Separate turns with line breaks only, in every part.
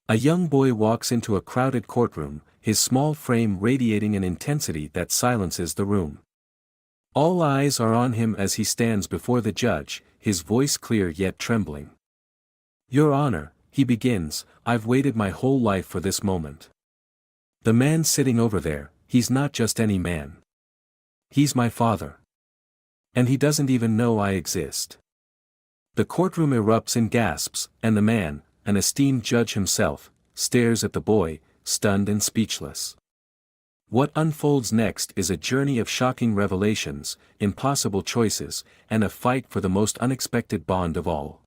A young boy walks into a crowded courtroom, his small frame radiating an intensity that silences the room. All eyes are on him as he stands before the judge, his voice clear yet trembling. "Your Honor," he begins, "I've waited my whole life for this moment. The man sitting over there, he's not just any man. He's my father. And he doesn't even know I exist." The courtroom erupts in gasps, and the man, an esteemed judge himself, stares at the boy, stunned and speechless. What unfolds next is a journey of shocking revelations, impossible choices, and a fight for the most unexpected bond of all.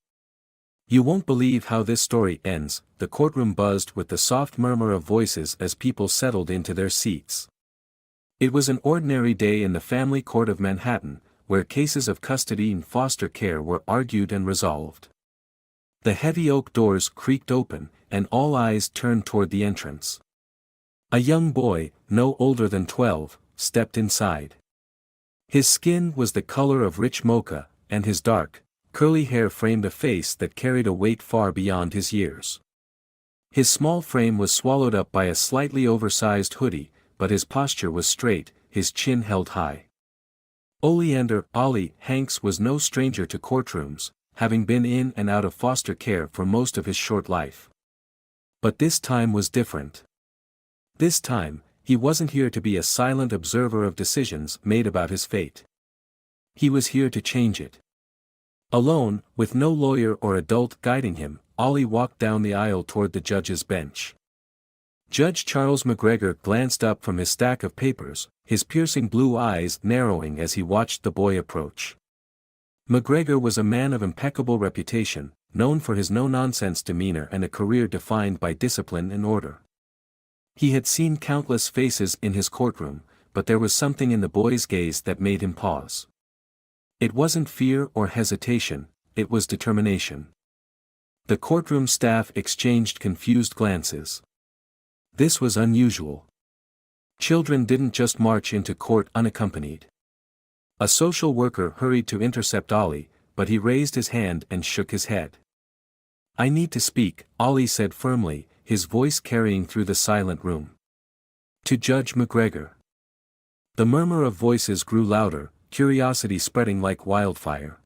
You won't believe how this story ends. The courtroom buzzed with the soft murmur of voices as people settled into their seats. It was an ordinary day in the family court of Manhattan, where cases of custody and foster care were argued and resolved. The heavy oak doors creaked open, and all eyes turned toward the entrance. A young boy, no older than 12, stepped inside. His skin was the color of rich mocha, and his dark, curly hair framed a face that carried a weight far beyond his years. His small frame was swallowed up by a slightly oversized hoodie, but his posture was straight, his chin held high. Oleander Ollie Hanks was no stranger to courtrooms, having been in and out of foster care for most of his short life. But this time was different. This time, he wasn't here to be a silent observer of decisions made about his fate. He was here to change it. Alone, with no lawyer or adult guiding him, Ollie walked down the aisle toward the judge's bench. Judge Charles McGregor glanced up from his stack of papers, his piercing blue eyes narrowing as he watched the boy approach. McGregor was a man of impeccable reputation, known for his no-nonsense demeanor and a career defined by discipline and order. He had seen countless faces in his courtroom, but there was something in the boy's gaze that made him pause. It wasn't fear or hesitation, it was determination. The courtroom staff exchanged confused glances. This was unusual. Children didn't just march into court unaccompanied. A social worker hurried to intercept Ollie, but he raised his hand and shook his head. "I need to speak," Ollie said firmly, his voice carrying through the silent room. "To Judge McGregor." The murmur of voices grew louder, curiosity spreading like wildfire.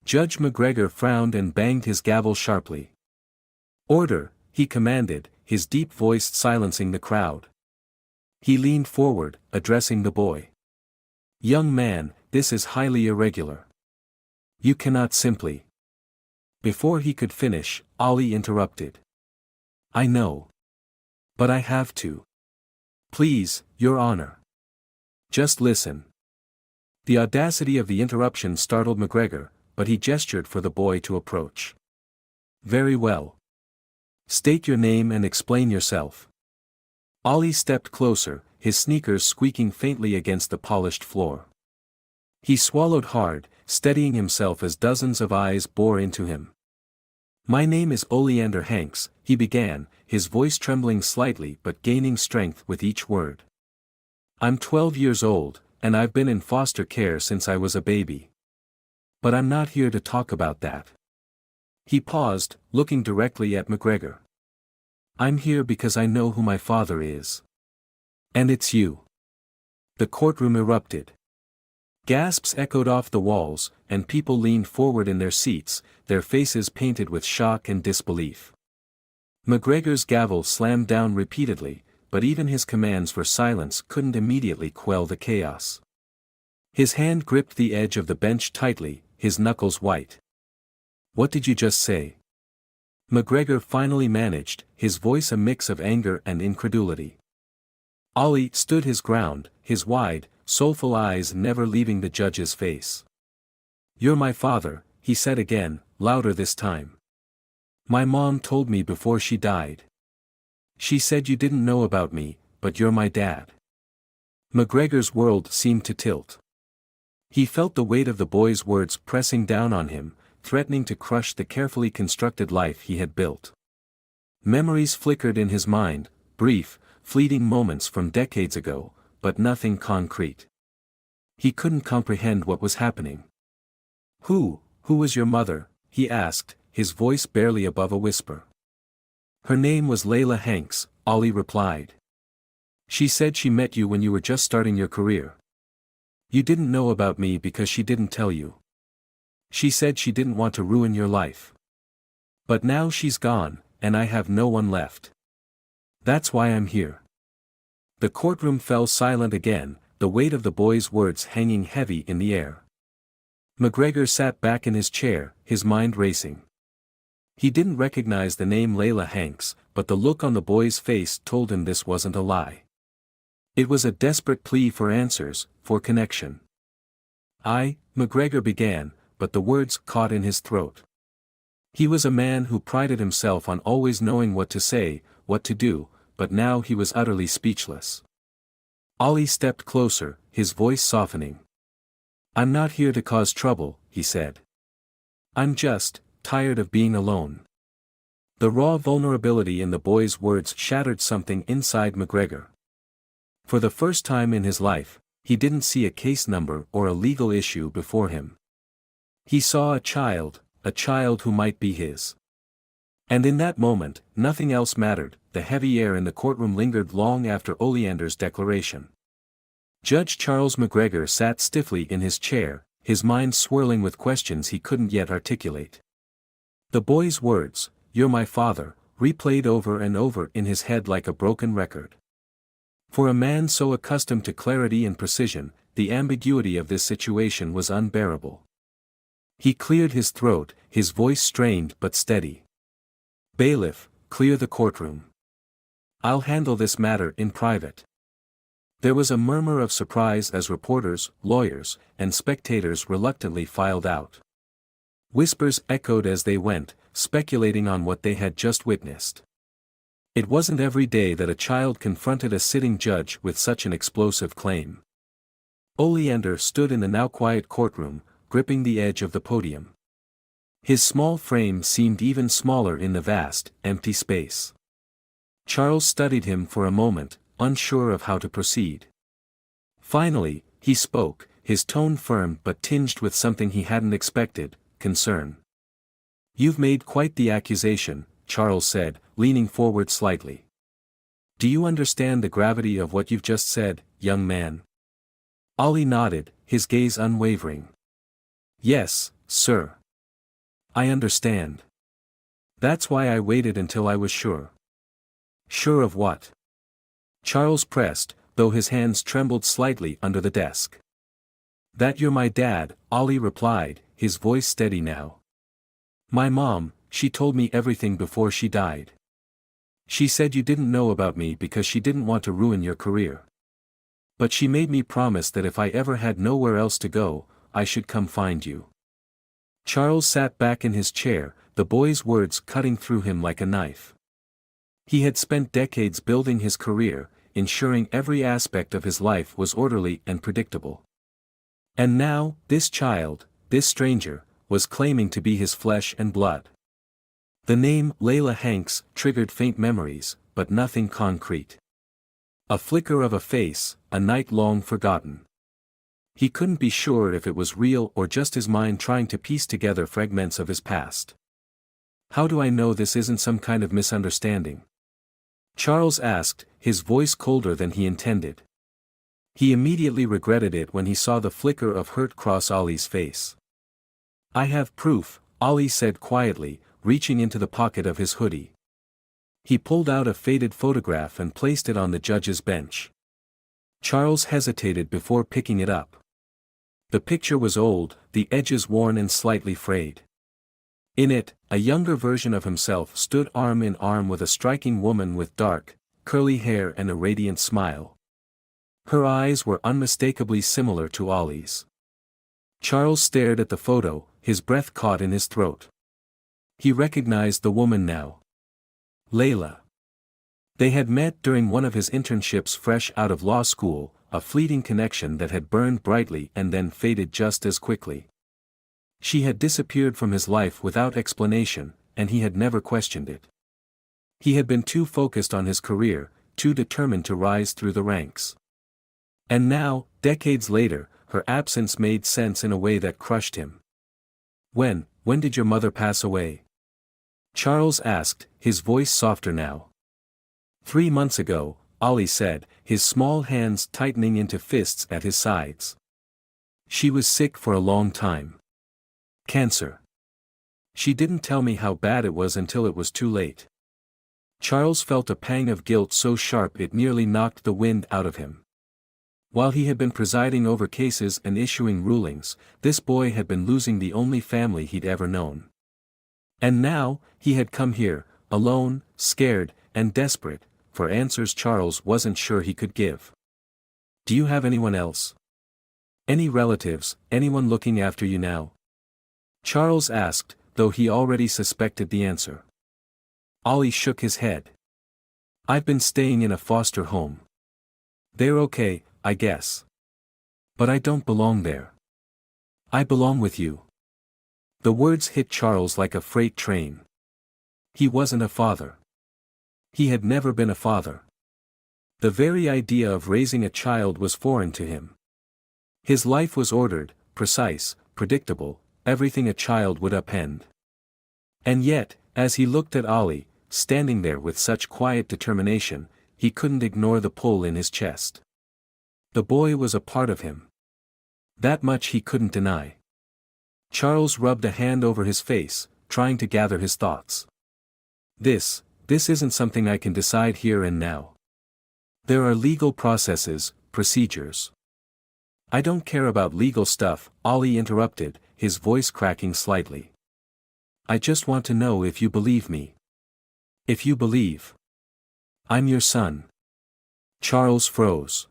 Judge McGregor frowned and banged his gavel sharply. "Order," he commanded, his deep voice silencing the crowd. He leaned forward, addressing the boy. "Young man, this is highly irregular. You cannot simply—" Before he could finish, Ollie interrupted. "I know. But I have to. Please, Your Honor. Just listen." The audacity of the interruption startled McGregor, but he gestured for the boy to approach. "Very well. State your name and explain yourself." Ollie stepped closer, his sneakers squeaking faintly against the polished floor. He swallowed hard, steadying himself as dozens of eyes bore into him. "My name is Oleander Hanks," he began, his voice trembling slightly but gaining strength with each word. "I'm 12 years old, and I've been in foster care since I was a baby. But I'm not here to talk about that." He paused, looking directly at McGregor. "I'm here because I know who my father is. And it's you." The courtroom erupted. Gasps echoed off the walls, and people leaned forward in their seats, their faces painted with shock and disbelief. McGregor's gavel slammed down repeatedly, but even his commands for silence couldn't immediately quell the chaos. His hand gripped the edge of the bench tightly, his knuckles white. "What did you just say?" McGregor finally managed, his voice a mix of anger and incredulity. Ollie stood his ground, his wide, soulful eyes never leaving the judge's face. "You're my father," he said again, louder this time. "My mom told me before she died. She said you didn't know about me, but you're my dad." McGregor's world seemed to tilt. He felt the weight of the boy's words pressing down on him, threatening to crush the carefully constructed life he had built. Memories flickered in his mind, brief, fleeting moments from decades ago, but nothing concrete. He couldn't comprehend what was happening. Who was your mother?" he asked, his voice barely above a whisper. Her name was Layla Hanks, Ollie replied. She said she met you when you were just starting your career. You didn't know about me because she didn't tell you. She said she didn't want to ruin your life. But now she's gone, and I have no one left. That's why I'm here. The courtroom fell silent again, the weight of the boy's words hanging heavy in the air. McGregor sat back in his chair, his mind racing. He didn't recognize the name Layla Hanks, but the look on the boy's face told him this wasn't a lie. It was a desperate plea for answers, for connection. McGregor began, but the words caught in his throat. He was a man who prided himself on always knowing what to say, what to do, but now he was utterly speechless. Ollie stepped closer, his voice softening. I'm not here to cause trouble, he said. I'm just tired of being alone. The raw vulnerability in the boy's words shattered something inside McGregor. For the first time in his life, he didn't see a case number or a legal issue before him. He saw a child who might be his. And in that moment, nothing else mattered. The heavy air in the courtroom lingered long after Oleander's declaration. Judge Charles McGregor sat stiffly in his chair, his mind swirling with questions he couldn't yet articulate. The boy's words, "You're my father," replayed over and over in his head like a broken record. For a man so accustomed to clarity and precision, the ambiguity of this situation was unbearable. He cleared his throat, his voice strained but steady. Bailiff, clear the courtroom. I'll handle this matter in private. There was a murmur of surprise as reporters, lawyers, and spectators reluctantly filed out. Whispers echoed as they went, speculating on what they had just witnessed. It wasn't every day that a child confronted a sitting judge with such an explosive claim. Oleander stood in the now quiet courtroom, gripping the edge of the podium. His small frame seemed even smaller in the vast, empty space. Charles studied him for a moment, unsure of how to proceed. Finally, he spoke, his tone firm but tinged with something he hadn't expected, concern. You've made quite the accusation, Charles said, leaning forward slightly. Do you understand the gravity of what you've just said, young man? Ollie nodded, his gaze unwavering. Yes, sir. I understand. That's why I waited until I was sure. Sure of what? Charles pressed, though his hands trembled slightly under the desk. That you're my dad, Ollie replied, his voice steady now. My mom, she told me everything before she died. She said you didn't know about me because she didn't want to ruin your career. But she made me promise that if I ever had nowhere else to go, I should come find you. Charles sat back in his chair, the boy's words cutting through him like a knife. He had spent decades building his career, ensuring every aspect of his life was orderly and predictable. And now, this child, this stranger, was claiming to be his flesh and blood. The name Layla Hanks triggered faint memories, but nothing concrete. A flicker of a face, a night long forgotten. He couldn't be sure if it was real or just his mind trying to piece together fragments of his past. How do I know this isn't some kind of misunderstanding? Charles asked, his voice colder than he intended. He immediately regretted it when he saw the flicker of hurt cross Ollie's face. I have proof, Ollie said quietly, reaching into the pocket of his hoodie. He pulled out a faded photograph and placed it on the judge's bench. Charles hesitated before picking it up. The picture was old, the edges worn and slightly frayed. In it, a younger version of himself stood arm in arm with a striking woman with dark, curly hair and a radiant smile. Her eyes were unmistakably similar to Ollie's. Charles stared at the photo, his breath caught in his throat. He recognized the woman now. Layla. They had met during one of his internships fresh out of law school, a fleeting connection that had burned brightly and then faded just as quickly. She had disappeared from his life without explanation, and he had never questioned it. He had been too focused on his career, too determined to rise through the ranks. And now, decades later, her absence made sense in a way that crushed him. When did your mother pass away? Charles asked, his voice softer now. 3 months ago, Ollie said, his small hands tightening into fists at his sides. She was sick for a long time. Cancer. She didn't tell me how bad it was until it was too late. Charles felt a pang of guilt so sharp it nearly knocked the wind out of him. While he had been presiding over cases and issuing rulings, this boy had been losing the only family he'd ever known. And now, he had come here, alone, scared, and desperate, for answers Charles wasn't sure he could give. Do you have anyone else? Any relatives, anyone looking after you now? Charles asked, though he already suspected the answer. Ollie shook his head. I've been staying in a foster home. They're okay, I guess. But I don't belong there. I belong with you. The words hit Charles like a freight train. He wasn't a father. He had never been a father. The very idea of raising a child was foreign to him. His life was ordered, precise, predictable, everything a child would upend. And yet, as he looked at Ollie, standing there with such quiet determination, he couldn't ignore the pull in his chest. The boy was a part of him. That much he couldn't deny. Charles rubbed a hand over his face, trying to gather his thoughts. This isn't something I can decide here and now. There are legal processes, procedures. I don't care about legal stuff, Ollie interrupted, his voice cracking slightly. I just want to know if you believe me. If you believe I'm your son. Charles froze.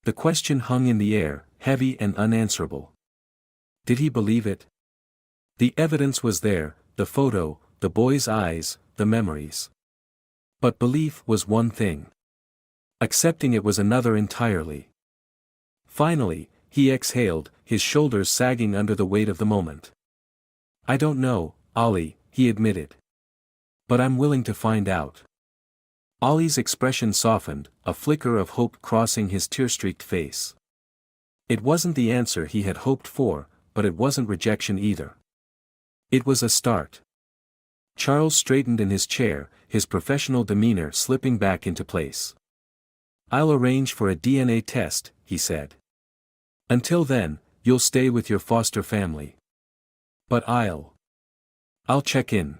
The question hung in the air, heavy and unanswerable. Did he believe it? The evidence was there, the photo, the boy's eyes, the memories. But belief was one thing. Accepting it was another entirely. Finally, he exhaled, his shoulders sagging under the weight of the moment. I don't know, Ollie, he admitted. But I'm willing to find out. Ollie's expression softened, a flicker of hope crossing his tear-streaked face. It wasn't the answer he had hoped for, but it wasn't rejection either. It was a start. Charles straightened in his chair, his professional demeanor slipping back into place. I'll arrange for a DNA test, he said. Until then, you'll stay with your foster family. But I'll check in.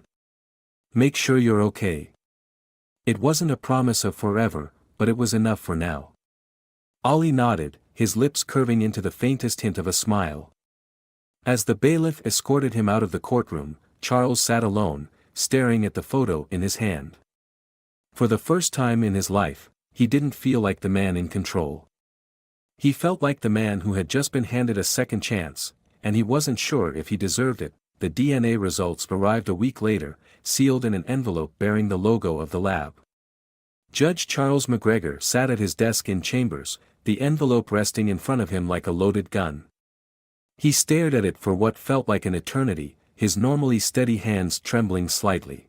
Make sure you're okay. It wasn't a promise of forever, but it was enough for now. Ollie nodded, his lips curving into the faintest hint of a smile. As the bailiff escorted him out of the courtroom, Charles sat alone, staring at the photo in his hand. For the first time in his life, he didn't feel like the man in control. He felt like the man who had just been handed a second chance, and he wasn't sure if he deserved it. The DNA results arrived a week later, sealed in an envelope bearing the logo of the lab. Judge Charles McGregor sat at his desk in chambers, the envelope resting in front of him like a loaded gun. He stared at it for what felt like an eternity, his normally steady hands trembling slightly.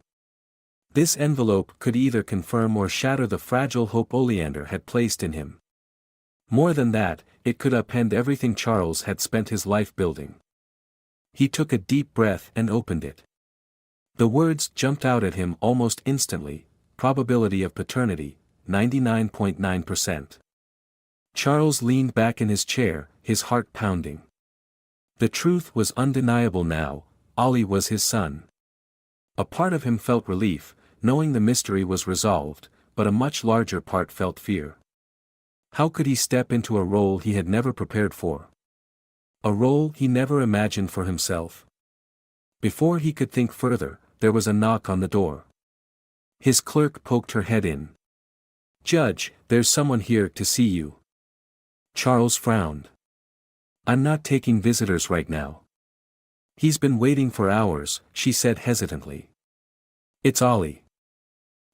This envelope could either confirm or shatter the fragile hope Oleander had placed in him. More than that, it could upend everything Charles had spent his life building. He took a deep breath and opened it. The words jumped out at him almost instantly: probability of paternity, 99.9%. Charles leaned back in his chair, his heart pounding. The truth was undeniable now, Ollie was his son. A part of him felt relief, knowing the mystery was resolved, but a much larger part felt fear. How could he step into a role he had never prepared for? A role he never imagined for himself? Before he could think further, there was a knock on the door. His clerk poked her head in. "Judge, there's someone here to see you." Charles frowned. "I'm not taking visitors right now." "He's been waiting for hours," she said hesitantly. "It's Ollie."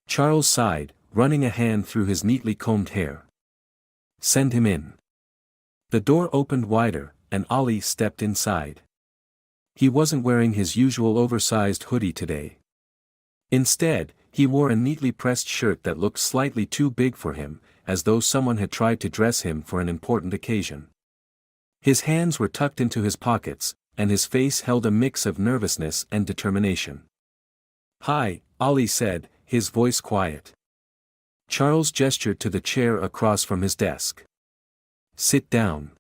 Charles sighed, running a hand through his neatly combed hair. "Send him in." The door opened wider, and Ollie stepped inside. He wasn't wearing his usual oversized hoodie today. Instead, he wore a neatly pressed shirt that looked slightly too big for him, as though someone had tried to dress him for an important occasion. His hands were tucked into his pockets, and his face held a mix of nervousness and determination. "Hi," Ollie said, his voice quiet. Charles gestured to the chair across from his desk. "Sit down."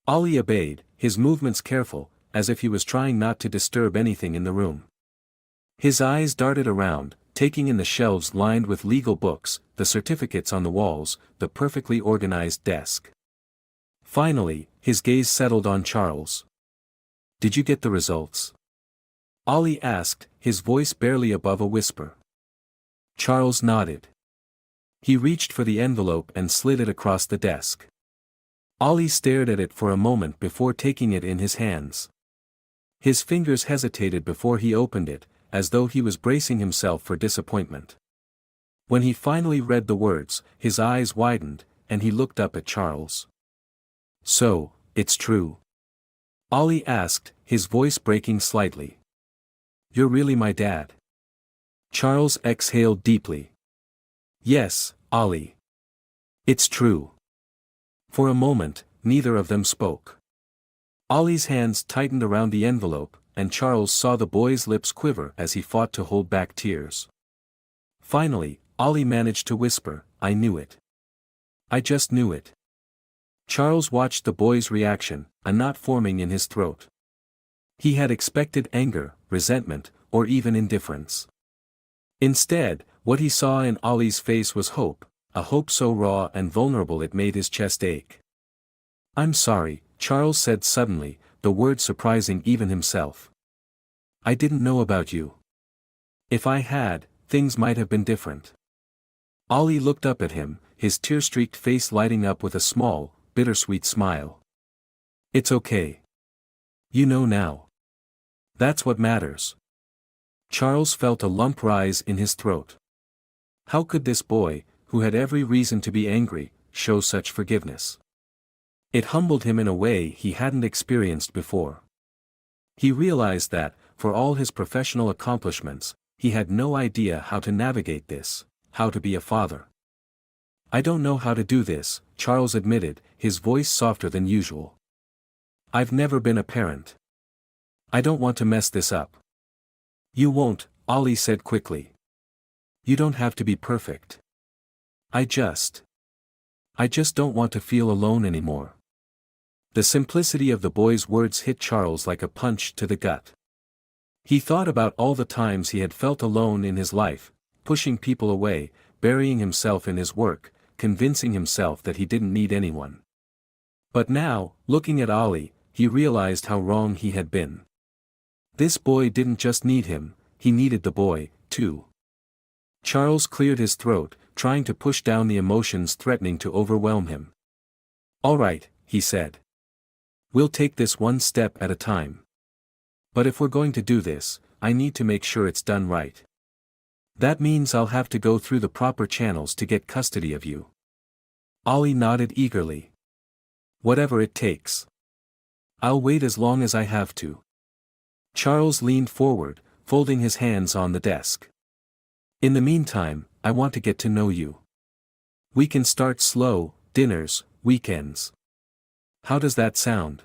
Ollie obeyed, his movements careful, as if he was trying not to disturb anything in the room. His eyes darted around, taking in the shelves lined with legal books, the certificates on the walls, the perfectly organized desk. Finally, his gaze settled on Charles. "Did you get the results?" Ollie asked, his voice barely above a whisper. Charles nodded. He reached for the envelope and slid it across the desk. Ollie stared at it for a moment before taking it in his hands. His fingers hesitated before he opened it, as though he was bracing himself for disappointment. When he finally read the words, his eyes widened, and he looked up at Charles. "So, it's true?" Ollie asked, his voice breaking slightly. "You're really my dad?" Charles exhaled deeply. "Yes, Ollie. It's true." For a moment, neither of them spoke. Ollie's hands tightened around the envelope, and Charles saw the boy's lips quiver as he fought to hold back tears. Finally, Ollie managed to whisper, "I knew it. I just knew it." Charles watched the boy's reaction, a knot forming in his throat. He had expected anger, resentment, or even indifference. Instead, what he saw in Ollie's face was hope, a hope so raw and vulnerable it made his chest ache. "I'm sorry," Charles said suddenly, the word surprising even himself. "I didn't know about you. If I had, things might have been different." Ollie looked up at him, his tear-streaked face lighting up with a small, bittersweet smile. "It's okay. You know now. That's what matters." Charles felt a lump rise in his throat. How could this boy, who had every reason to be angry, show such forgiveness? It humbled him in a way he hadn't experienced before. He realized that, for all his professional accomplishments, he had no idea how to navigate this, how to be a father. "I don't know how to do this," Charles admitted, his voice softer than usual. "I've never been a parent. I don't want to mess this up." "You won't," Ollie said quickly. "You don't have to be perfect. I just don't want to feel alone anymore." The simplicity of the boy's words hit Charles like a punch to the gut. He thought about all the times he had felt alone in his life, pushing people away, burying himself in his work, convincing himself that he didn't need anyone. But now, looking at Ollie, he realized how wrong he had been. This boy didn't just need him, he needed the boy, too. Charles cleared his throat, trying to push down the emotions threatening to overwhelm him. "All right," he said. "We'll take this one step at a time. But if we're going to do this, I need to make sure it's done right. That means I'll have to go through the proper channels to get custody of you." Ollie nodded eagerly. "Whatever it takes. I'll wait as long as I have to." Charles leaned forward, folding his hands on the desk. "In the meantime, I want to get to know you. We can start slow, dinners, weekends. How does that sound?"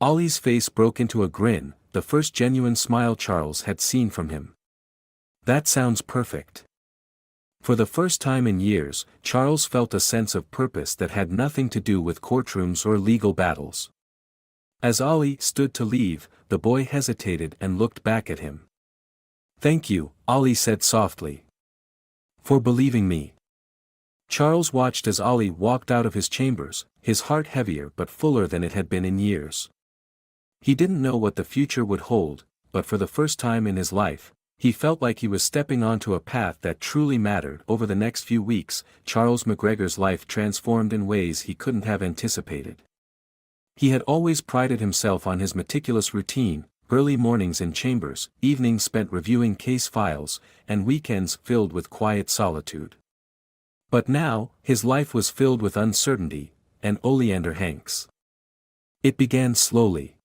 Ollie's face broke into a grin, the first genuine smile Charles had seen from him. "That sounds perfect." For the first time in years, Charles felt a sense of purpose that had nothing to do with courtrooms or legal battles. As Ollie stood to leave, the boy hesitated and looked back at him. "Thank you," Ollie said softly. "For believing me." Charles watched as Ollie walked out of his chambers, his heart heavier but fuller than it had been in years. He didn't know what the future would hold, but for the first time in his life, he felt like he was stepping onto a path that truly mattered. Over the next few weeks, Charles McGregor's life transformed in ways he couldn't have anticipated. He had always prided himself on his meticulous routine, early mornings in chambers, evenings spent reviewing case files, and weekends filled with quiet solitude. But now, his life was filled with uncertainty, and Oleander Hanks. It began slowly.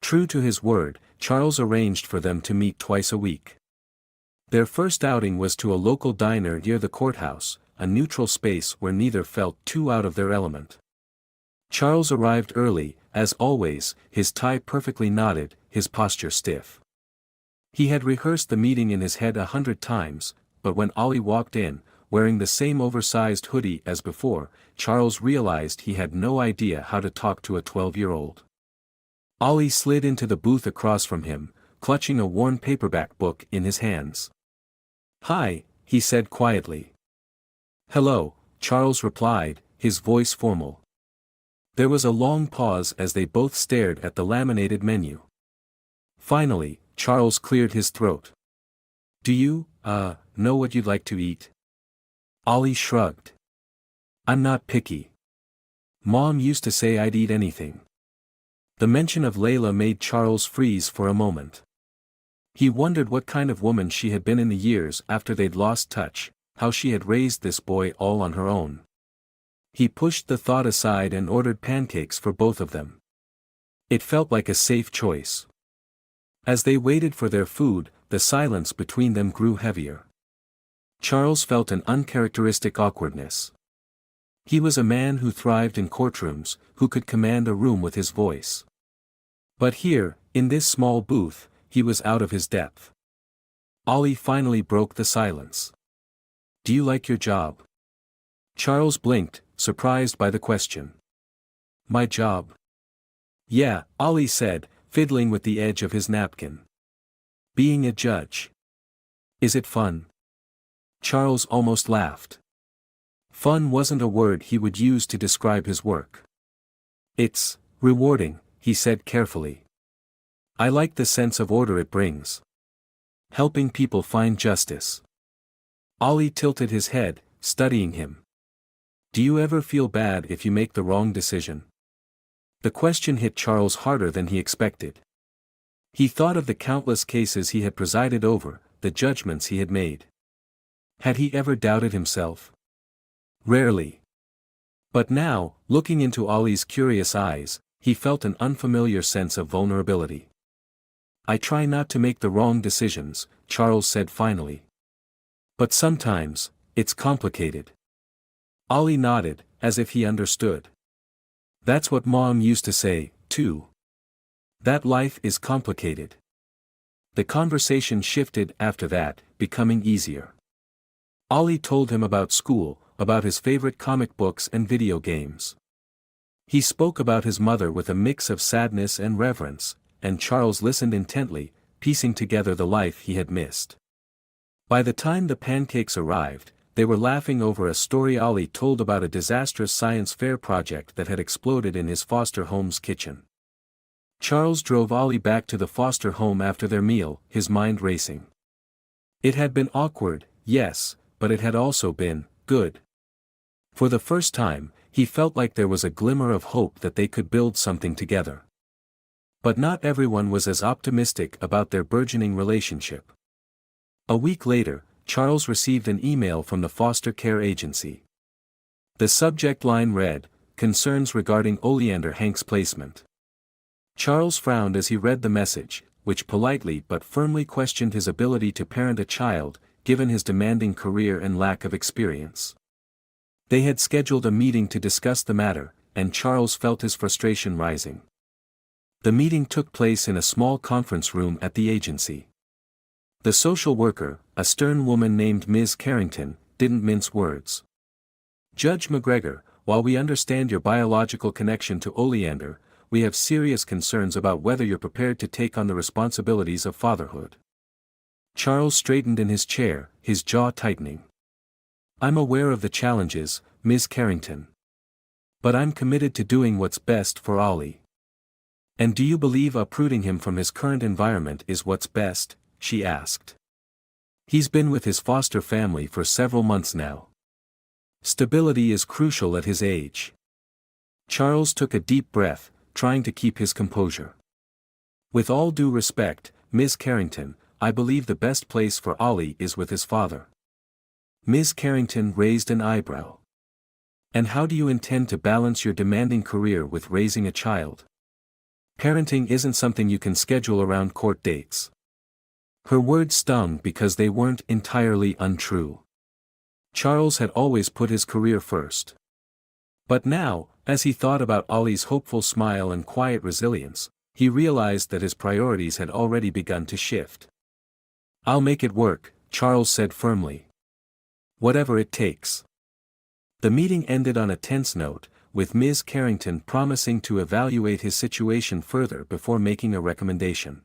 True to his word, Charles arranged for them to meet twice a week. Their first outing was to a local diner near the courthouse, a neutral space where neither felt too out of their element. Charles arrived early, as always, his tie perfectly knotted, his posture stiff. He had rehearsed the meeting in his head 100 times, but when Ollie walked in, wearing the same oversized hoodie as before, Charles realized he had no idea how to talk to a 12-year-old. Ollie slid into the booth across from him, clutching a worn paperback book in his hands. "Hi," he said quietly. "Hello," Charles replied, his voice formal. There was a long pause as they both stared at the laminated menu. Finally, Charles cleared his throat. "Do you, know what you'd like to eat?" Ollie shrugged. "I'm not picky. Mom used to say I'd eat anything." The mention of Layla made Charles freeze for a moment. He wondered what kind of woman she had been in the years after they'd lost touch, how she had raised this boy all on her own. He pushed the thought aside and ordered pancakes for both of them. It felt like a safe choice. As they waited for their food, the silence between them grew heavier. Charles felt an uncharacteristic awkwardness. He was a man who thrived in courtrooms, who could command a room with his voice. But here, in this small booth, he was out of his depth. Ollie finally broke the silence. "Do you like your job?" Charles blinked, surprised by the question. "My job?" "Yeah," Ollie said, fiddling with the edge of his napkin. "Being a judge. Is it fun?" Charles almost laughed. Fun wasn't a word he would use to describe his work. "It's rewarding," he said carefully. "I like the sense of order it brings. Helping people find justice." Ollie tilted his head, studying him. "Do you ever feel bad if you make the wrong decision?" The question hit Charles harder than he expected. He thought of the countless cases he had presided over, the judgments he had made. Had he ever doubted himself? Rarely. But now, looking into Ollie's curious eyes, he felt an unfamiliar sense of vulnerability. "I try not to make the wrong decisions," Charles said finally. "But sometimes, it's complicated." Ollie nodded, as if he understood. "That's what Mom used to say, too. That life is complicated." The conversation shifted after that, becoming easier. Ollie told him about school, about his favorite comic books and video games. He spoke about his mother with a mix of sadness and reverence, and Charles listened intently, piecing together the life he had missed. By the time the pancakes arrived, they were laughing over a story Ollie told about a disastrous science fair project that had exploded in his foster home's kitchen. Charles drove Ollie back to the foster home after their meal, his mind racing. It had been awkward, yes, but it had also been good. For the first time, he felt like there was a glimmer of hope that they could build something together. But not everyone was as optimistic about their burgeoning relationship. A week later, Charles received an email from the foster care agency. The subject line read, "Concerns regarding Oleander Hank's placement." Charles frowned as he read the message, which politely but firmly questioned his ability to parent a child, given his demanding career and lack of experience. They had scheduled a meeting to discuss the matter, and Charles felt his frustration rising. The meeting took place in a small conference room at the agency. The social worker, a stern woman named Ms. Carrington, didn't mince words. "Judge McGregor, while we understand your biological connection to Oleander, we have serious concerns about whether you're prepared to take on the responsibilities of fatherhood." Charles straightened in his chair, his jaw tightening. "I'm aware of the challenges, Ms. Carrington. But I'm committed to doing what's best for Ollie." "And do you believe uprooting him from his current environment is what's best?" she asked. "He's been with his foster family for several months now. Stability is crucial at his age." Charles took a deep breath, trying to keep his composure. "With all due respect, Ms. Carrington, I believe the best place for Ollie is with his father." Ms. Carrington raised an eyebrow. "And how do you intend to balance your demanding career with raising a child? Parenting isn't something you can schedule around court dates." Her words stung because they weren't entirely untrue. Charles had always put his career first. But now, as he thought about Ollie's hopeful smile and quiet resilience, he realized that his priorities had already begun to shift. "I'll make it work," Charles said firmly. "Whatever it takes." The meeting ended on a tense note, with Ms. Carrington promising to evaluate his situation further before making a recommendation.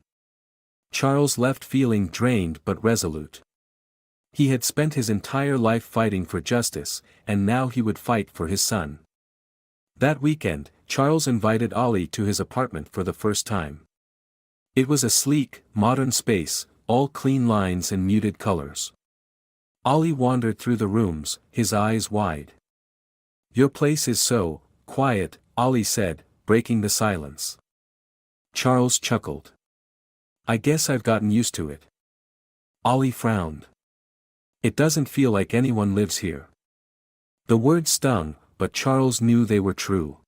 Charles left feeling drained but resolute. He had spent his entire life fighting for justice, and now he would fight for his son. That weekend, Charles invited Ollie to his apartment for the first time. It was a sleek, modern space, all clean lines and muted colors. Ollie wandered through the rooms, his eyes wide. "Your place is so quiet," Ollie said, breaking the silence. Charles chuckled. "I guess I've gotten used to it." Ollie frowned. "It doesn't feel like anyone lives here." The words stung, but Charles knew they were true.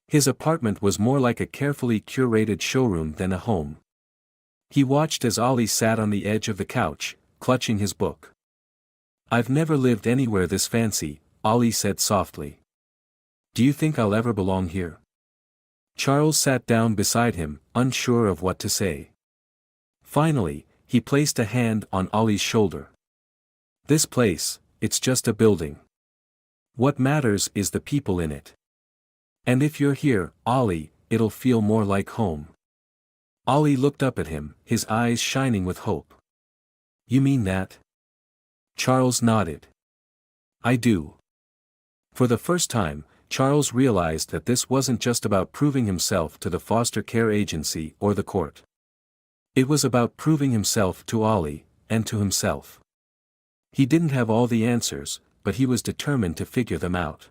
His apartment was more like a carefully curated showroom than a home. He watched as Ollie sat on the edge of the couch, clutching his book. "I've never lived anywhere this fancy," Ollie said softly. "Do you think I'll ever belong here?" Charles sat down beside him, unsure of what to say. Finally, he placed a hand on Ollie's shoulder. "This place, it's just a building. What matters is the people in it. And if you're here, Ollie, it'll feel more like home." Ollie looked up at him, his eyes shining with hope. "You mean that?" Charles nodded. "I do." For the first time, Charles realized that this wasn't just about proving himself to the foster care agency or the court. It was about proving himself to Ollie, and to himself. He didn't have all the answers, but he was determined to figure them out.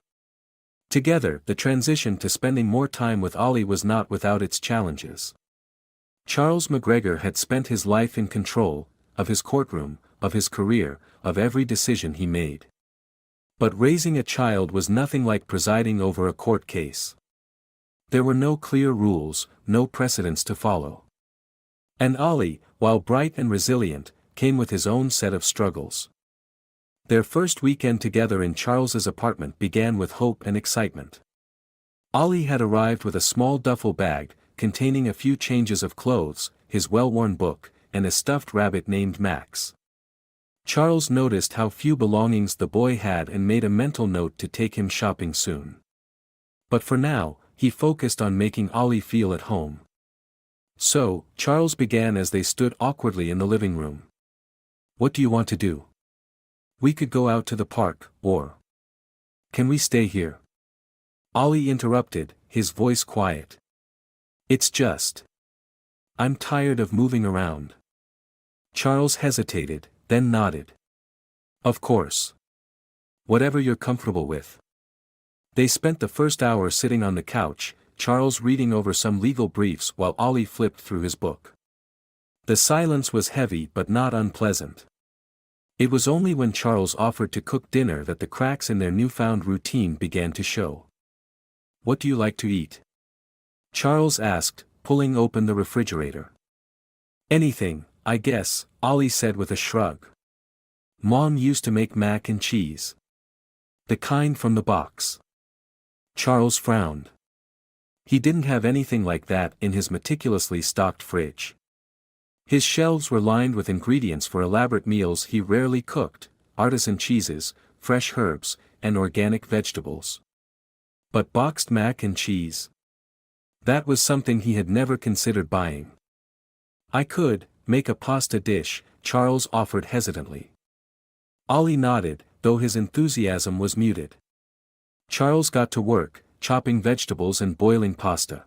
Together, the transition to spending more time with Ollie was not without its challenges. Charles McGregor had spent his life in control, of his courtroom, of his career, of every decision he made. But raising a child was nothing like presiding over a court case. There were no clear rules, no precedents to follow. And Ollie, while bright and resilient, came with his own set of struggles. Their first weekend together in Charles's apartment began with hope and excitement. Ollie had arrived with a small duffel bag, containing a few changes of clothes, his well-worn book, and a stuffed rabbit named Max. Charles noticed how few belongings the boy had and made a mental note to take him shopping soon. But for now, he focused on making Ollie feel at home. So, Charles began as they stood awkwardly in the living room. "What do you want to do? We could go out to the park, or can we stay here?" Ollie interrupted, his voice quiet. "It's just, I'm tired of moving around." Charles hesitated, then nodded. "Of course. Whatever you're comfortable with." They spent the first hour sitting on the couch, Charles reading over some legal briefs while Ollie flipped through his book. The silence was heavy but not unpleasant. It was only when Charles offered to cook dinner that the cracks in their newfound routine began to show. "What do you like to eat?" Charles asked, pulling open the refrigerator. "Anything, I guess," Ollie said with a shrug. "Mom used to make mac and cheese. The kind from the box." Charles frowned. He didn't have anything like that in his meticulously stocked fridge. His shelves were lined with ingredients for elaborate meals he rarely cooked, artisan cheeses, fresh herbs, and organic vegetables. But boxed mac and cheese? That was something he had never considered buying. "I could make a pasta dish," Charles offered hesitantly. Ollie nodded, though his enthusiasm was muted. Charles got to work, chopping vegetables and boiling pasta.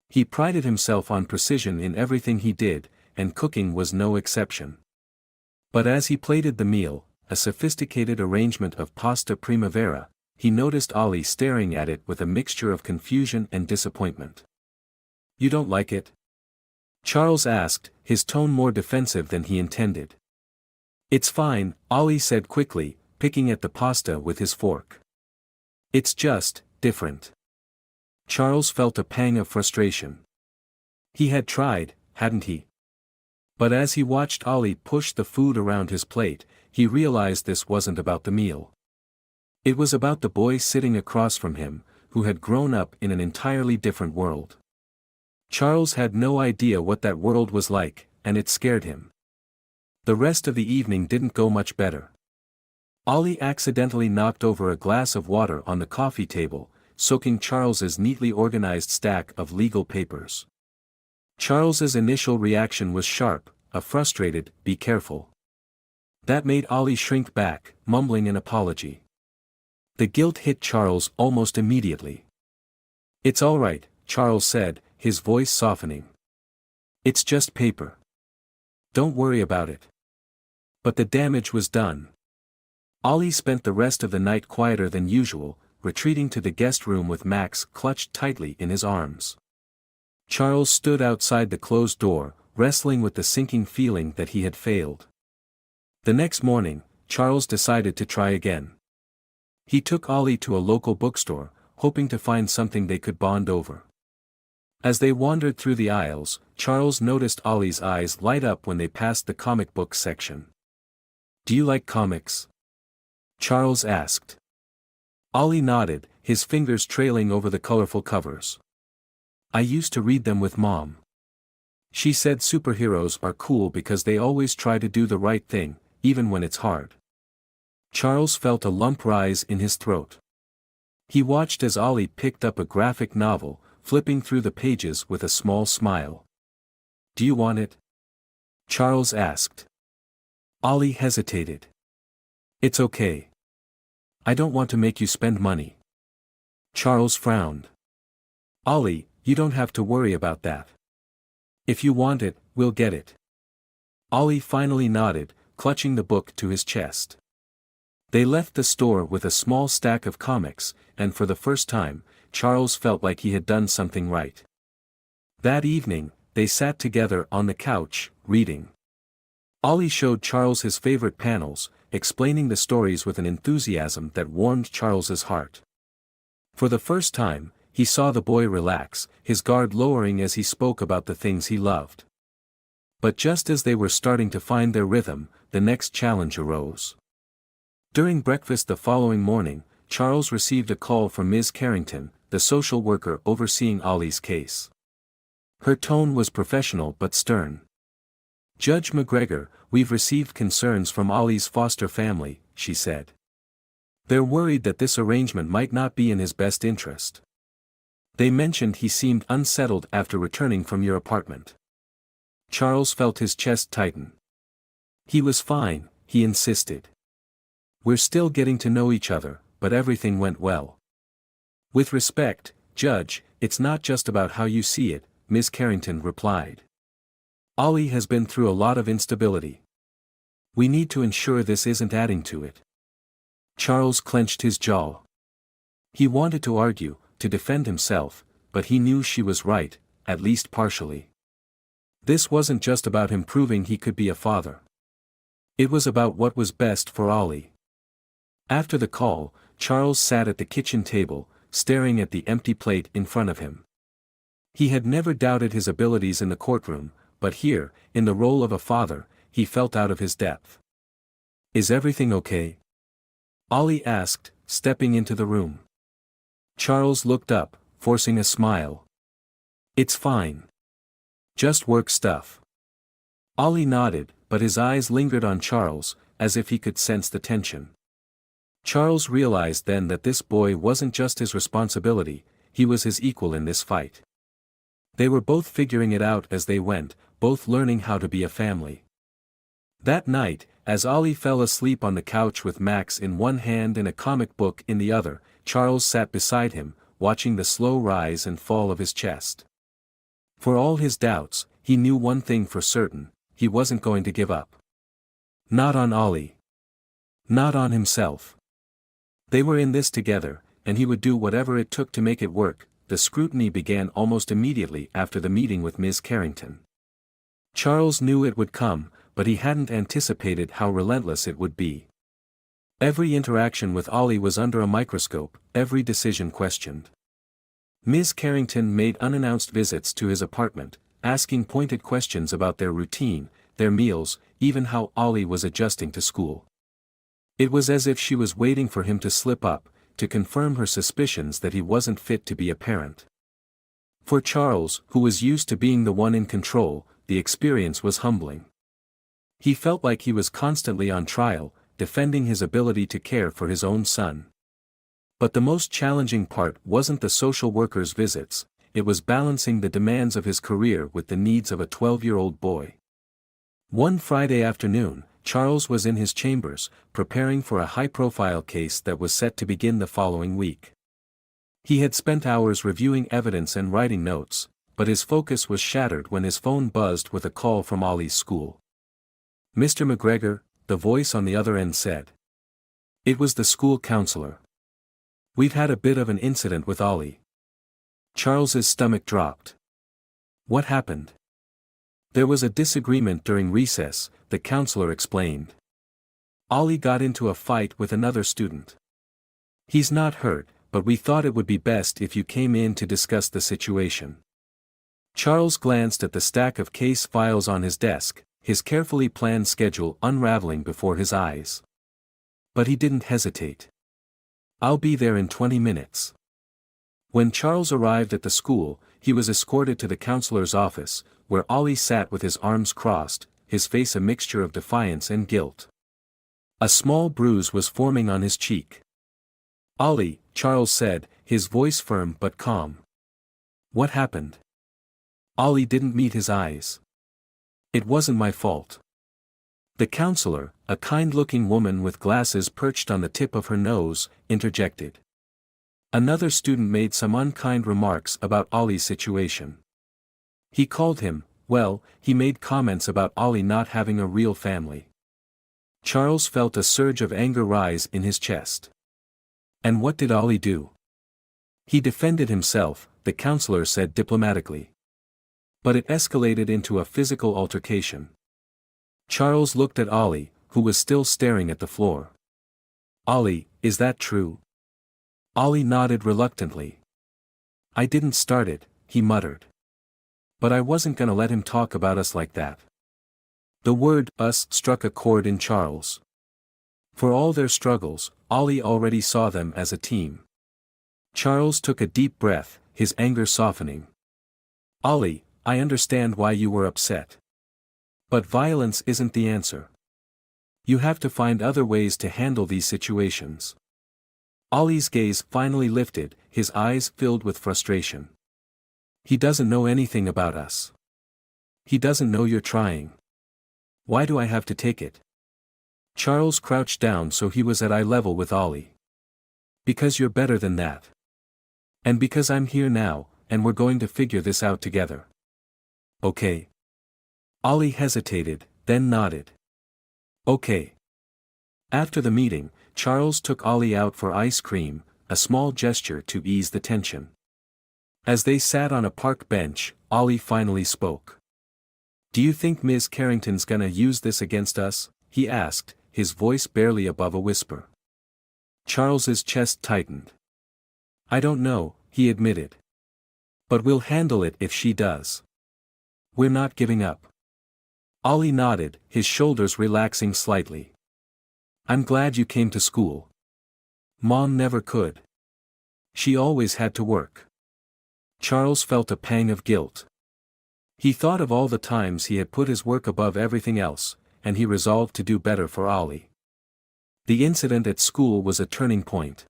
He prided himself on precision in everything he did, and cooking was no exception. But as he plated the meal, a sophisticated arrangement of pasta primavera, he noticed Ollie staring at it with a mixture of confusion and disappointment. "You don't like it?" Charles asked, his tone more defensive than he intended. "It's fine," Ollie said quickly, picking at the pasta with his fork. "It's just different." Charles felt a pang of frustration. He had tried, hadn't he? But as he watched Ollie push the food around his plate, he realized this wasn't about the meal. It was about the boy sitting across from him, who had grown up in an entirely different world. Charles had no idea what that world was like, and it scared him. The rest of the evening didn't go much better. Ollie accidentally knocked over a glass of water on the coffee table, soaking Charles's neatly organized stack of legal papers. Charles's initial reaction was sharp, a frustrated, "Be careful." That made Ollie shrink back, mumbling an apology. The guilt hit Charles almost immediately. "It's all right," Charles said, his voice softening. "It's just paper. Don't worry about it." But the damage was done. Ollie spent the rest of the night quieter than usual, retreating to the guest room with Max clutched tightly in his arms. Charles stood outside the closed door, wrestling with the sinking feeling that he had failed. The next morning, Charles decided to try again. He took Ollie to a local bookstore, hoping to find something they could bond over. As they wandered through the aisles, Charles noticed Ollie's eyes light up when they passed the comic book section. "Do you like comics?" Charles asked. Ollie nodded, his fingers trailing over the colorful covers. "I used to read them with Mom. She said superheroes are cool because they always try to do the right thing, even when it's hard." Charles felt a lump rise in his throat. He watched as Ollie picked up a graphic novel, flipping through the pages with a small smile. "Do you want it?" Charles asked. Ollie hesitated. "It's okay. I don't want to make you spend money." Charles frowned. "Ollie, you don't have to worry about that. If you want it, we'll get it." Ollie finally nodded, clutching the book to his chest. They left the store with a small stack of comics, and for the first time, Charles felt like he had done something right. That evening, they sat together on the couch, reading. Ollie showed Charles his favorite panels, explaining the stories with an enthusiasm that warmed Charles's heart. For the first time, he saw the boy relax, his guard lowering as he spoke about the things he loved. But just as they were starting to find their rhythm, the next challenge arose. During breakfast the following morning, Charles received a call from Ms. Carrington, the social worker overseeing Ollie's case. Her tone was professional but stern. "Judge McGregor, we've received concerns from Ollie's foster family," she said. "They're worried that this arrangement might not be in his best interest. They mentioned he seemed unsettled after returning from your apartment." Charles felt his chest tighten. "He was fine," he insisted. "We're still getting to know each other, but everything went well." "With respect, Judge, it's not just about how you see it," Ms. Carrington replied. "Ollie has been through a lot of instability. We need to ensure this isn't adding to it." Charles clenched his jaw. He wanted to argue, to defend himself, but he knew she was right, at least partially. This wasn't just about him proving he could be a father. It was about what was best for Ollie. After the call, Charles sat at the kitchen table, staring at the empty plate in front of him. He had never doubted his abilities in the courtroom, but here, in the role of a father, he felt out of his depth. "Is everything okay?" Ollie asked, stepping into the room. Charles looked up, forcing a smile. "It's fine. Just work stuff." Ollie nodded, but his eyes lingered on Charles, as if he could sense the tension. Charles realized then that this boy wasn't just his responsibility, he was his equal in this fight. They were both figuring it out as they went, both learning how to be a family. That night, as Ollie fell asleep on the couch with Max in one hand and a comic book in the other, Charles sat beside him, watching the slow rise and fall of his chest. For all his doubts, he knew one thing for certain: he wasn't going to give up. Not on Ollie. Not on himself. They were in this together, and he would do whatever it took to make it work. The scrutiny began almost immediately after the meeting with Ms. Carrington. Charles knew it would come, but he hadn't anticipated how relentless it would be. Every interaction with Ollie was under a microscope, every decision questioned. Ms. Carrington made unannounced visits to his apartment, asking pointed questions about their routine, their meals, even how Ollie was adjusting to school. It was as if she was waiting for him to slip up, to confirm her suspicions that he wasn't fit to be a parent. For Charles, who was used to being the one in control, the experience was humbling. He felt like he was constantly on trial, defending his ability to care for his own son. But the most challenging part wasn't the social worker's visits, it was balancing the demands of his career with the needs of a 12-year-old boy. One Friday afternoon, Charles was in his chambers, preparing for a high-profile case that was set to begin the following week. He had spent hours reviewing evidence and writing notes, but his focus was shattered when his phone buzzed with a call from Ollie's school. "Mr. McGregor," the voice on the other end said. It was the school counselor. "We've had a bit of an incident with Ollie." Charles's stomach dropped. "What happened?" "There was a disagreement during recess," the counselor explained. "Ollie got into a fight with another student. He's not hurt, but we thought it would be best if you came in to discuss the situation." Charles glanced at the stack of case files on his desk, his carefully planned schedule unraveling before his eyes. But he didn't hesitate. "I'll be there in 20 minutes. When Charles arrived at the school, he was escorted to the counselor's office, where Ollie sat with his arms crossed, his face a mixture of defiance and guilt. A small bruise was forming on his cheek. "Ollie," Charles said, his voice firm but calm. "What happened?" Ollie didn't meet his eyes. "It wasn't my fault." The counselor, a kind-looking woman with glasses perched on the tip of her nose, interjected. "Another student made some unkind remarks about Ollie's situation. He called him, well, he made comments about Ollie not having a real family." Charles felt a surge of anger rise in his chest. "And what did Ollie do?" "He defended himself," the counselor said diplomatically. "But it escalated into a physical altercation." Charles looked at Ollie, who was still staring at the floor. "Ollie, is that true?" Ollie nodded reluctantly. "I didn't start it," he muttered. "But I wasn't gonna let him talk about us like that." The word "us" struck a chord in Charles. For all their struggles, Ollie already saw them as a team. Charles took a deep breath, his anger softening. "Ollie, I understand why you were upset. But violence isn't the answer. You have to find other ways to handle these situations." Ollie's gaze finally lifted, his eyes filled with frustration. "He doesn't know anything about us. He doesn't know you're trying. Why do I have to take it?" Charles crouched down so he was at eye level with Ollie. "Because you're better than that. And because I'm here now, and we're going to figure this out together. Okay?" Ollie hesitated, then nodded. "Okay." After the meeting, Charles took Ollie out for ice cream, a small gesture to ease the tension. As they sat on a park bench, Ollie finally spoke. "Do you think Ms. Carrington's gonna use this against us?" he asked, his voice barely above a whisper. Charles's chest tightened. "I don't know," he admitted. "But we'll handle it if she does. We're not giving up." Ollie nodded, his shoulders relaxing slightly. "I'm glad you came to school. Mom never could. She always had to work." Charles felt a pang of guilt. He thought of all the times he had put his work above everything else, and he resolved to do better for Ollie. The incident at school was a turning point.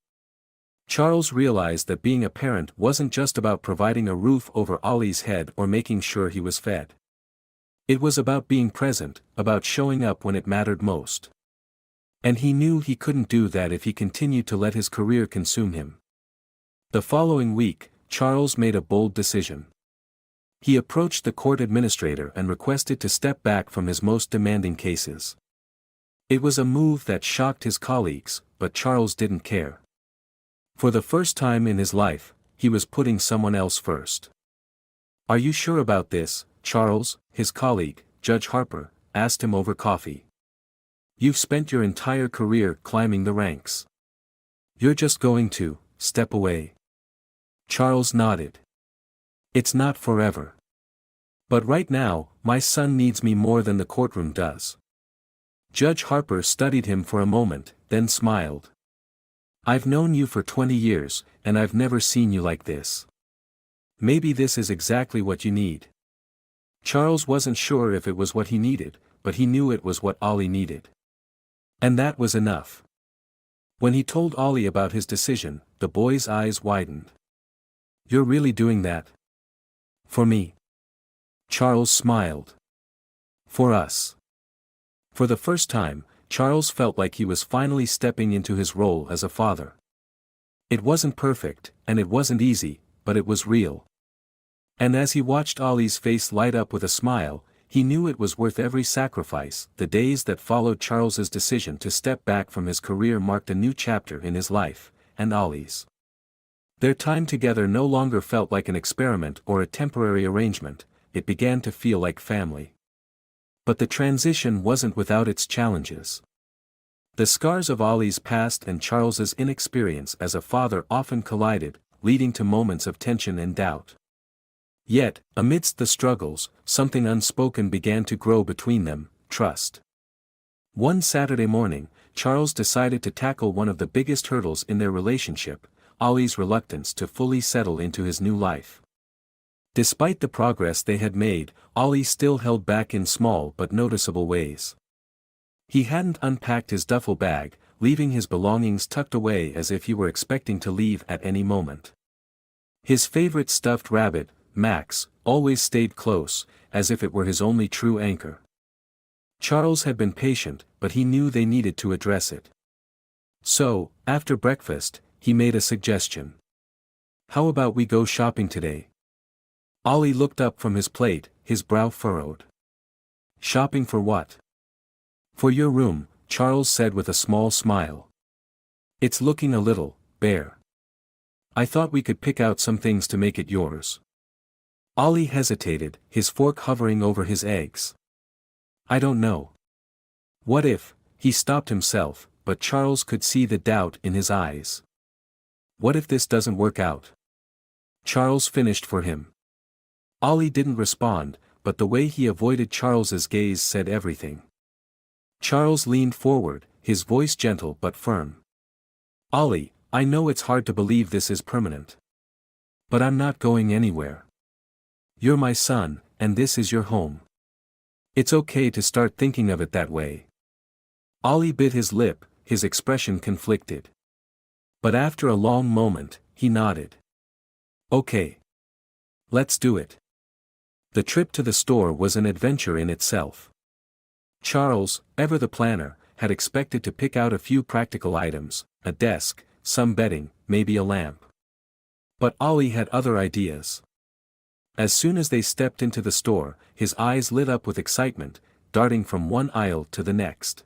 Charles realized that being a parent wasn't just about providing a roof over Ollie's head or making sure he was fed. It was about being present, about showing up when it mattered most. And he knew he couldn't do that if he continued to let his career consume him. The following week, Charles made a bold decision. He approached the court administrator and requested to step back from his most demanding cases. It was a move that shocked his colleagues, but Charles didn't care. For the first time in his life, he was putting someone else first. "Are you sure about this, Charles?" his colleague, Judge Harper, asked him over coffee. "You've spent your entire career climbing the ranks. You're just going to step away." Charles nodded. "It's not forever. But right now, my son needs me more than the courtroom does." Judge Harper studied him for a moment, then smiled. "I've known you for 20 years, and I've never seen you like this. Maybe this is exactly what you need." Charles wasn't sure if it was what he needed, but he knew it was what Ollie needed. And that was enough. When he told Ollie about his decision, the boy's eyes widened. "You're really doing that? For me?" Charles smiled. "For us." For the first time, Charles felt like he was finally stepping into his role as a father. It wasn't perfect, and it wasn't easy, but it was real. And as he watched Ollie's face light up with a smile, he knew it was worth every sacrifice. The days that followed Charles's decision to step back from his career marked a new chapter in his life, and Ollie's. Their time together no longer felt like an experiment or a temporary arrangement, it began to feel like family. But the transition wasn't without its challenges. The scars of Ollie's past and Charles's inexperience as a father often collided, leading to moments of tension and doubt. Yet, amidst the struggles, something unspoken began to grow between them: trust. One Saturday morning, Charles decided to tackle one of the biggest hurdles in their relationship: Ollie's reluctance to fully settle into his new life. Despite the progress they had made, Ollie still held back in small but noticeable ways. He hadn't unpacked his duffel bag, leaving his belongings tucked away as if he were expecting to leave at any moment. His favorite stuffed rabbit, Max, always stayed close, as if it were his only true anchor. Charles had been patient, but he knew they needed to address it. So, after breakfast, he made a suggestion. "How about we go shopping today?" Ollie looked up from his plate, his brow furrowed. "Shopping for what?" "For your room," Charles said with a small smile. "It's looking a little bare. I thought we could pick out some things to make it yours." Ollie hesitated, his fork hovering over his eggs. "I don't know. What if—" he stopped himself, but Charles could see the doubt in his eyes. "What if this doesn't work out?" Charles finished for him. Ollie didn't respond, but the way he avoided Charles's gaze said everything. Charles leaned forward, his voice gentle but firm. "Ollie, I know it's hard to believe this is permanent. But I'm not going anywhere. You're my son, and this is your home. It's okay to start thinking of it that way." Ollie bit his lip, his expression conflicted. But after a long moment, he nodded. "Okay. Let's do it." The trip to the store was an adventure in itself. Charles, ever the planner, had expected to pick out a few practical items: a desk, some bedding, maybe a lamp. But Ollie had other ideas. As soon as they stepped into the store, his eyes lit up with excitement, darting from one aisle to the next.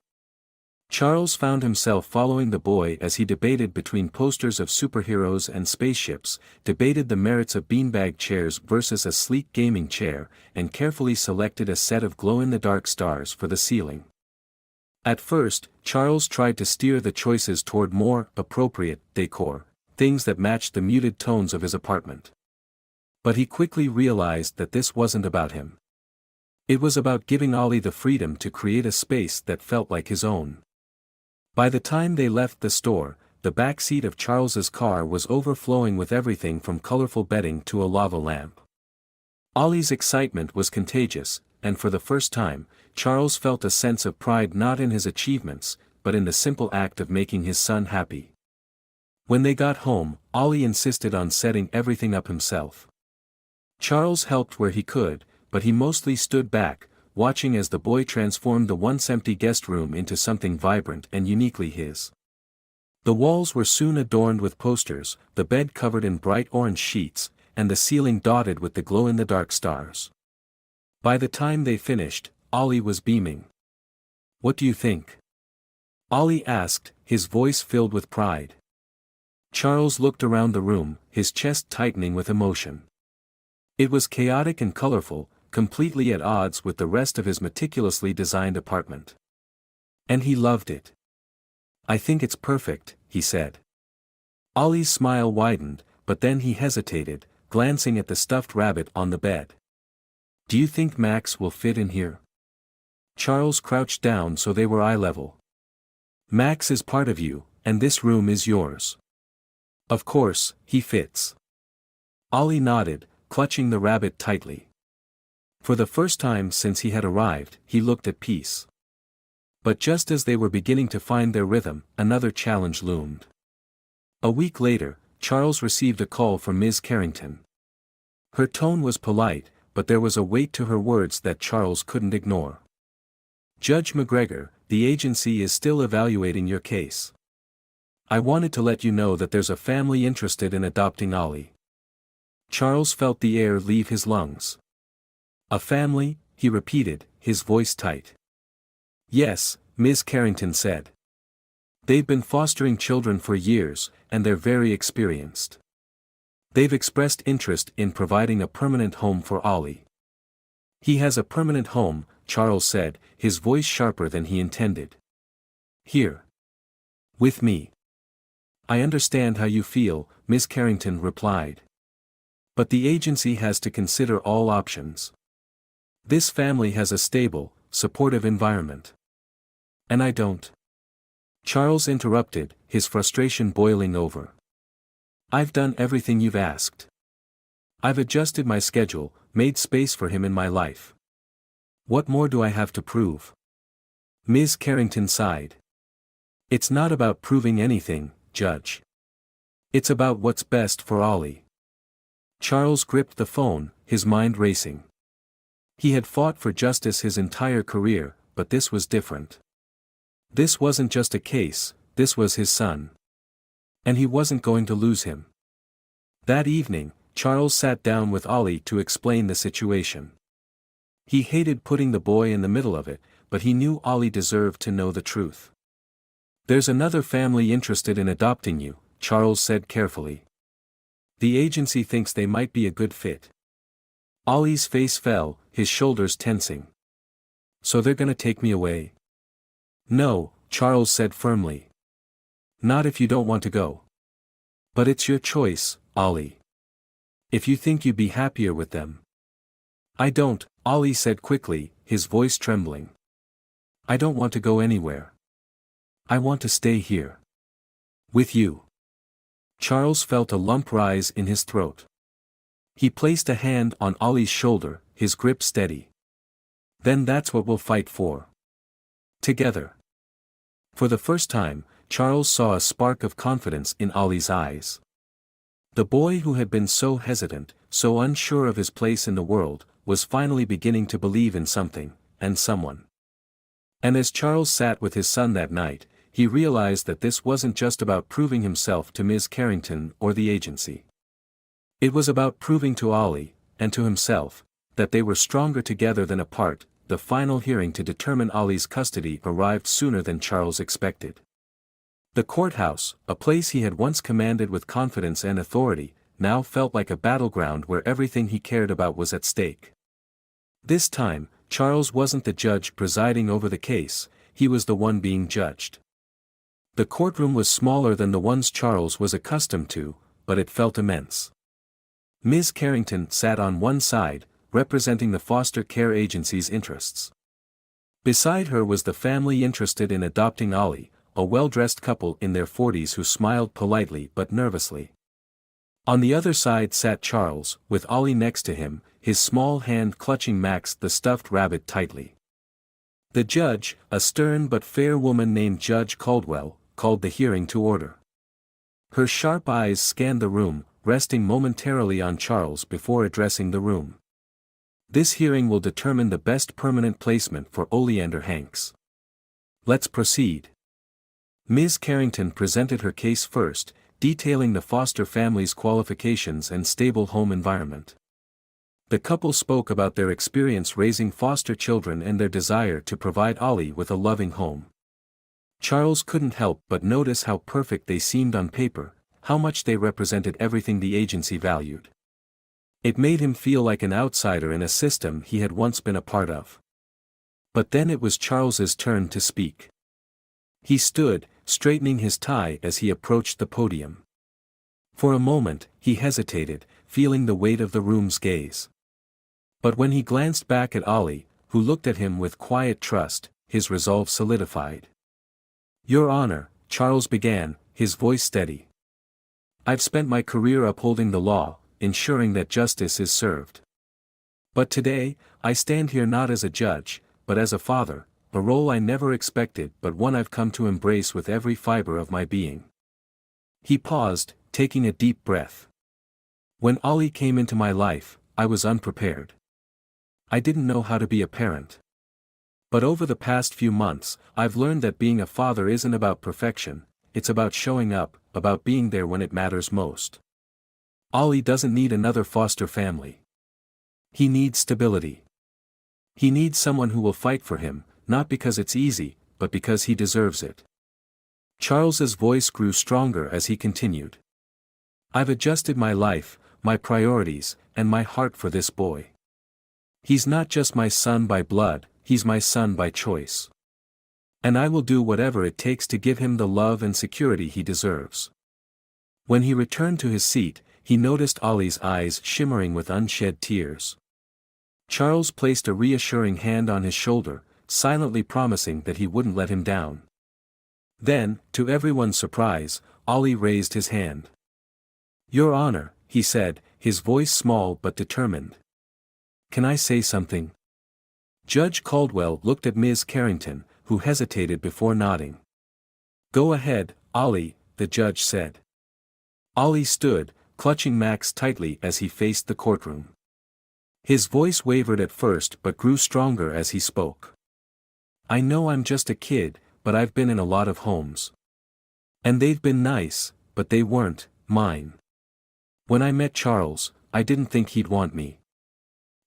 Charles found himself following the boy as he debated between posters of superheroes and spaceships, debated the merits of beanbag chairs versus a sleek gaming chair, and carefully selected a set of glow-in-the-dark stars for the ceiling. At first, Charles tried to steer the choices toward more appropriate decor, things that matched the muted tones of his apartment. But he quickly realized that this wasn't about him. It was about giving Ollie the freedom to create a space that felt like his own. By the time they left the store, the back seat of Charles's car was overflowing with everything from colorful bedding to a lava lamp. Ollie's excitement was contagious, and for the first time, Charles felt a sense of pride not in his achievements, but in the simple act of making his son happy. When they got home, Ollie insisted on setting everything up himself. Charles helped where he could, but he mostly stood back, watching as the boy transformed the once empty guest room into something vibrant and uniquely his. The walls were soon adorned with posters, the bed covered in bright orange sheets, and the ceiling dotted with the glow-in-the-dark stars. By the time they finished, Ollie was beaming. "What do you think?" Ollie asked, his voice filled with pride. Charles looked around the room, his chest tightening with emotion. It was chaotic and colorful, completely at odds with the rest of his meticulously designed apartment. And he loved it. "I think it's perfect," he said. Ollie's smile widened, but then he hesitated, glancing at the stuffed rabbit on the bed. "Do you think Max will fit in here?" Charles crouched down so they were eye level. "Max is part of you, and this room is yours. Of course, he fits." Ollie nodded, clutching the rabbit tightly. For the first time since he had arrived, he looked at peace. But just as they were beginning to find their rhythm, another challenge loomed. A week later, Charles received a call from Ms. Carrington. Her tone was polite, but there was a weight to her words that Charles couldn't ignore. "Judge McGregor, the agency is still evaluating your case. I wanted to let you know that there's a family interested in adopting Ollie." Charles felt the air leave his lungs. "A family?" he repeated, his voice tight. "Yes," Ms. Carrington said. "They've been fostering children for years, and they're very experienced. They've expressed interest in providing a permanent home for Ollie." "He has a permanent home," Charles said, his voice sharper than he intended. "Here. With me." "I understand how you feel," Ms. Carrington replied. "But the agency has to consider all options. This family has a stable, supportive environment. And I don't." Charles interrupted, his frustration boiling over. "I've done everything you've asked. I've adjusted my schedule, made space for him in my life. What more do I have to prove?" Ms. Carrington sighed. "It's not about proving anything, Judge. It's about what's best for Ollie." Charles gripped the phone, his mind racing. He had fought for justice his entire career, but this was different. This wasn't just a case, this was his son. And he wasn't going to lose him. That evening, Charles sat down with Ollie to explain the situation. He hated putting the boy in the middle of it, but he knew Ollie deserved to know the truth. "There's another family interested in adopting you," Charles said carefully. "The agency thinks they might be a good fit." Ollie's face fell, his shoulders tensing. "So they're gonna take me away?" "No," Charles said firmly. "Not if you don't want to go. But it's your choice, Ollie. If you think you'd be happier with them." "I don't," Ollie said quickly, his voice trembling. "I don't want to go anywhere. I want to stay here. With you." Charles felt a lump rise in his throat. He placed a hand on Ollie's shoulder, his grip steady. "Then that's what we'll fight for. Together." For the first time, Charles saw a spark of confidence in Ollie's eyes. The boy who had been so hesitant, so unsure of his place in the world, was finally beginning to believe in something, and someone. And as Charles sat with his son that night, he realized that this wasn't just about proving himself to Ms. Carrington or the agency. It was about proving to Ollie, and to himself, that they were stronger together than apart. The final hearing to determine Ollie's custody arrived sooner than Charles expected. The courthouse, a place he had once commanded with confidence and authority, now felt like a battleground where everything he cared about was at stake. This time, Charles wasn't the judge presiding over the case, he was the one being judged. The courtroom was smaller than the ones Charles was accustomed to, but it felt immense. Ms. Carrington sat on one side, representing the foster care agency's interests. Beside her was the family interested in adopting Ollie, a well-dressed couple in their 40s who smiled politely but nervously. On the other side sat Charles, with Ollie next to him, his small hand clutching Max the stuffed rabbit tightly. The judge, a stern but fair woman named Judge Caldwell, called the hearing to order. Her sharp eyes scanned the room, resting momentarily on Charles before addressing the room. "This hearing will determine the best permanent placement for Oleander Hanks. Let's proceed." Ms. Carrington presented her case first, detailing the foster family's qualifications and stable home environment. The couple spoke about their experience raising foster children and their desire to provide Ollie with a loving home. Charles couldn't help but notice how perfect they seemed on paper, how much they represented everything the agency valued. It made him feel like an outsider in a system he had once been a part of. But then it was Charles's turn to speak. He stood, straightening his tie as he approached the podium. For a moment, he hesitated, feeling the weight of the room's gaze. But when he glanced back at Ollie, who looked at him with quiet trust, his resolve solidified. "Your Honor," Charles began, his voice steady. "I've spent my career upholding the law, ensuring that justice is served. But today, I stand here not as a judge, but as a father, a role I never expected but one I've come to embrace with every fiber of my being. He paused, taking a deep breath. When Ollie came into my life, I was unprepared. I didn't know how to be a parent. But over the past few months, I've learned that being a father isn't about perfection, it's about showing up, about being there when it matters most. Ollie doesn't need another foster family. He needs stability. He needs someone who will fight for him, not because it's easy, but because he deserves it. Charles's voice grew stronger as he continued. I've adjusted my life, my priorities, and my heart for this boy. He's not just my son by blood, he's my son by choice. And I will do whatever it takes to give him the love and security he deserves. When he returned to his seat, he noticed Ollie's eyes shimmering with unshed tears. Charles placed a reassuring hand on his shoulder, silently promising that he wouldn't let him down. Then, to everyone's surprise, Ollie raised his hand. Your Honor, he said, his voice small but determined. Can I say something? Judge Caldwell looked at Ms. Carrington, who hesitated before nodding. Go ahead, Ollie, the judge said. Ollie stood, clutching Max tightly as he faced the courtroom. His voice wavered at first but grew stronger as he spoke. I know I'm just a kid, but I've been in a lot of homes. And they've been nice, but they weren't mine. When I met Charles, I didn't think he'd want me.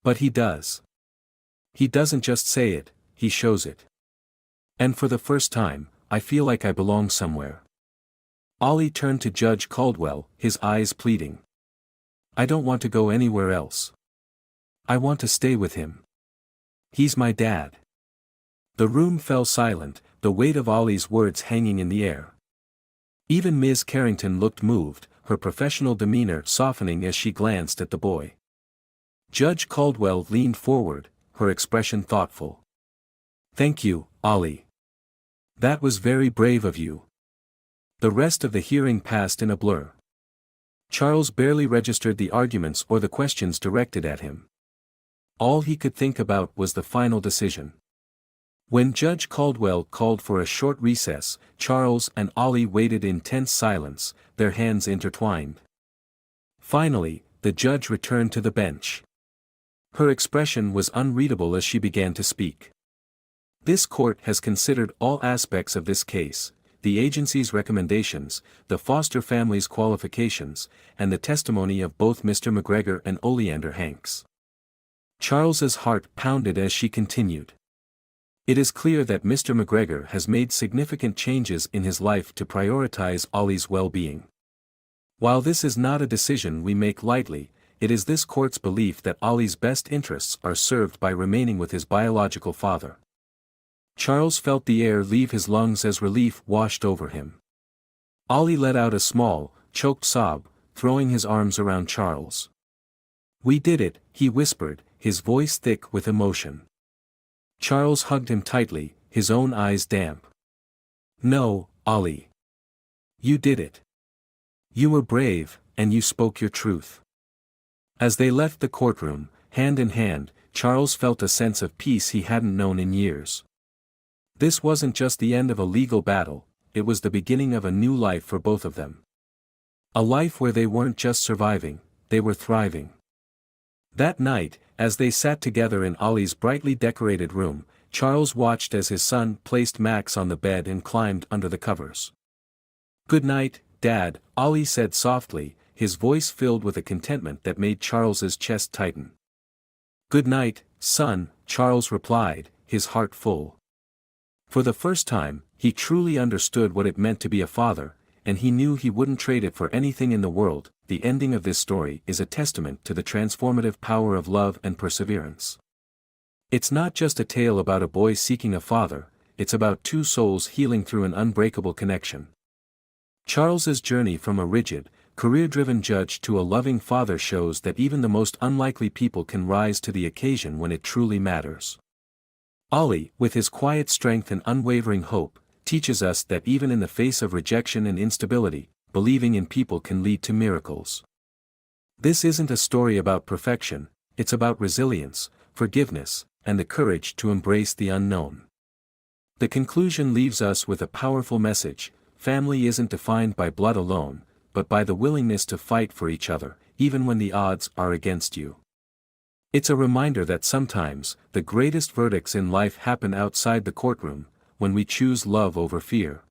But he does. He doesn't just say it, he shows it. And for the first time, I feel like I belong somewhere. Ollie turned to Judge Caldwell, his eyes pleading. I don't want to go anywhere else. I want to stay with him. He's my dad. The room fell silent, the weight of Ollie's words hanging in the air. Even Ms. Carrington looked moved, her professional demeanor softening as she glanced at the boy. Judge Caldwell leaned forward, her expression thoughtful. Thank you, Ollie. That was very brave of you. The rest of the hearing passed in a blur. Charles barely registered the arguments or the questions directed at him. All he could think about was the final decision. When Judge Caldwell called for a short recess, Charles and Ollie waited in tense silence, their hands intertwined. Finally, the judge returned to the bench. Her expression was unreadable as she began to speak. This court has considered all aspects of this case, the agency's recommendations, the foster family's qualifications, and the testimony of both Mr. McGregor and Oleander Hanks. Charles's heart pounded as she continued. It is clear that Mr. McGregor has made significant changes in his life to prioritize Ollie's well-being. While this is not a decision we make lightly, it is this court's belief that Ollie's best interests are served by remaining with his biological father. Charles felt the air leave his lungs as relief washed over him. Ollie let out a small, choked sob, throwing his arms around Charles. We did it, he whispered, his voice thick with emotion. Charles hugged him tightly, his own eyes damp. No, Ollie. You did it. You were brave, and you spoke your truth. As they left the courtroom, hand in hand, Charles felt a sense of peace he hadn't known in years. This wasn't just the end of a legal battle, it was the beginning of a new life for both of them. A life where they weren't just surviving, they were thriving. That night, as they sat together in Ollie's brightly decorated room, Charles watched as his son placed Max on the bed and climbed under the covers. Good night, Dad, Ollie said softly, his voice filled with a contentment that made Charles's chest tighten. Good night, son, Charles replied, his heart full. For the first time, he truly understood what it meant to be a father, and he knew he wouldn't trade it for anything in the world. The ending of this story is a testament to the transformative power of love and perseverance. It's not just a tale about a boy seeking a father, it's about two souls healing through an unbreakable connection. Charles's journey from a rigid, career-driven judge to a loving father shows that even the most unlikely people can rise to the occasion when it truly matters. Ollie, with his quiet strength and unwavering hope, teaches us that even in the face of rejection and instability, believing in people can lead to miracles. This isn't a story about perfection, It's about resilience, forgiveness, and the courage to embrace the unknown. The conclusion leaves us with a powerful message: family isn't defined by blood alone, but by the willingness to fight for each other, even when the odds are against you. It's a reminder that sometimes, the greatest verdicts in life happen outside the courtroom, when we choose love over fear,